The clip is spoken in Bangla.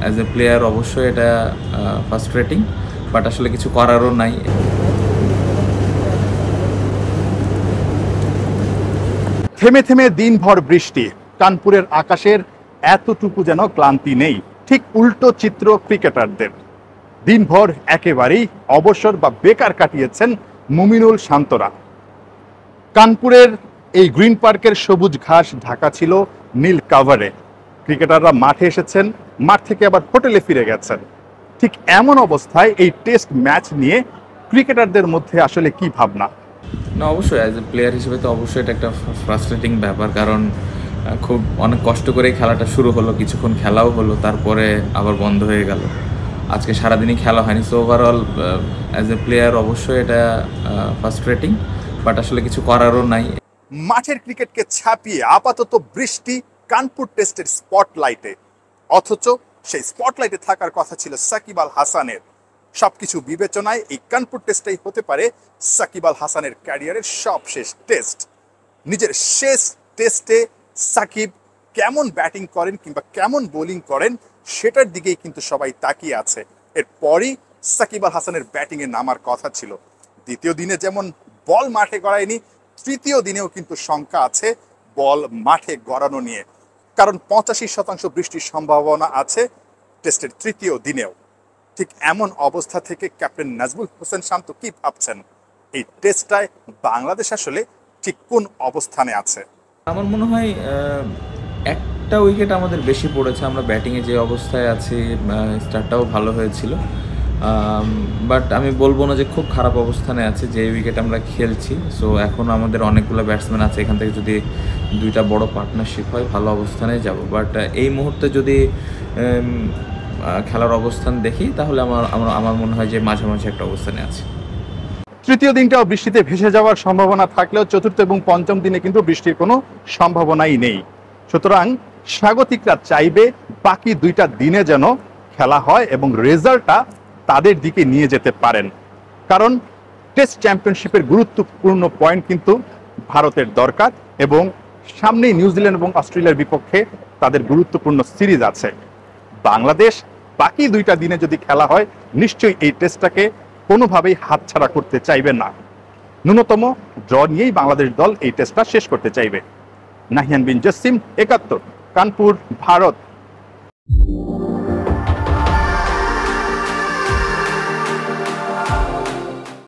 অ্যাজ এ প্লেয়ার অবশ্যই এটা ফ্রাস্ট্রেটিং, বাট আসলে কিছু করারও নাই। থেমে থেমে দিনভর বৃষ্টি, কানপুরের আকাশের এতটুকু যেন ক্লান্তি নেই। ঠিক উল্টো চিত্র ক্রিকেটারদের। দিনভর একেবারেই অবসর বা বেকার কাটিয়েছেন মুমিনুল শান্তরা। কানপুরের এই গ্রিন পার্কের সবুজ ঘাস ঢাকা ছিল নীল কাভারে। ক্রিকেটাররা মাঠে এসেছেন, মাঠ থেকে আবার হোটেলে ফিরে গেছেন। ঠিক এমন অবস্থায় এই টেস্ট ম্যাচ নিয়ে ক্রিকেটারদের মধ্যে আসলে কি ভাবনা? না, অবশ্যই অ্যাজ এ প্লেয়ার হিসেবে তো অবশ্যই এটা একটা ফ্রাস্ট্রেটিং ব্যাপার, কারণ খুব অনেক কষ্ট করেই খেলাটা শুরু হলো, কিছুক্ষণ খেলাও হলো, তারপরে আবার বন্ধ হয়ে গেল। আজকে সারাদিনই খেলা হয়নি। So overall as a player অবশ্যই এটা ফ্রাস্ট্রেটিং, বাট আসলে কিছু করারও নাই। মাঠের ক্রিকেটকে ছাপিয়ে আপাতত বৃষ্টি কানপুর টেস্টের স্পটলাইটে, অথচ সেই স্পটলাইটে থাকার কথা ছিল সাকিব আল হাসানের। সবকিছু বিবেচনায় এই কানপুর টেস্টটাই হতে পারে সাকিব আল হাসানের ক্যারিয়ারের সবশেষ টেস্ট। নিজের শেষ টেস্টে সাকিব কেমন ব্যাটিং করেন কিংবা কেমন বোলিং করেন সেটার দিকেই কিন্তু সবাই তাকিয়ে আছে। এরপরই সাকিব আল হাসানের ব্যাটিংয়ে নামার কথা ছিল। দ্বিতীয় দিনে যেমন বল মাঠে গড়ায়নি, তৃতীয় দিনেও কিন্তু শঙ্কা আছে বল মাঠে গড়ানো নিয়ে, কারণ 85% বৃষ্টির সম্ভাবনা আছে টেস্টের তৃতীয় দিনেও। ঠিক এমন অবস্থা থেকে ক্যাপ্টেন নাজমুল হোসেন শান্ত কি ভাবছেন? এই টেস্টটায় বাংলাদেশ আসলে ঠিক কোন অবস্থানে আছে? আমার মনে হয় একটা উইকেট আমাদের বেশি পড়েছে। আমরা ব্যাটিংয়ে যে অবস্থায় আছি, স্টার্টটাও ভালো হয়েছিল, বাট আমি বলবো না যে খুব খারাপ অবস্থানে আছে যে উইকেট আমরা খেলছি। সো এখন আমাদের অনেকগুলো ব্যাটসম্যান আছে, এখান থেকে যদি দুইটা বড় পার্টনারশিপ হয় ভালো অবস্থানে যাব। বাট এই মুহূর্তে যদি খেলার অবস্থান দেখি তাহলে আমার মনে হয় যে মাঝামাঝি একটা অবস্থানে আছে। তৃতীয় দিনটাও বৃষ্টিতে ভেসে যাওয়ার সম্ভাবনা থাকলেও চতুর্থ এবং পঞ্চম দিনে কিন্তু বৃষ্টির কোনো সম্ভাবনাই নেই। সুতরাং স্বাগতিকরা চাইবে বাকি দুইটা দিনে যেন খেলা হয় এবং রেজাল্টটা তাদের দিকে নিয়ে যেতে পারেন, কারণ টেস্ট চ্যাম্পিয়নশিপের গুরুত্বপূর্ণ পয়েন্ট কিন্তু ভারতের দরকার এবং সামনেই নিউজিল্যান্ড এবং অস্ট্রেলিয়ার বিপক্ষে তাদের গুরুত্বপূর্ণ সিরিজ আছে। বাংলাদেশ বাকি দুইটা দিনে যদি খেলা হয় নিশ্চয়ই এই টেস্টটাকে কোনোভাবেই হাতছাড়া করতে চাইবে না। ন্যূনতম ড্র নিয়েই বাংলাদেশ দল এই টেস্টটা শেষ করতে চাইবে। নাহিয়ান বিন জসিম, ৭১, কানপুর, ভারত।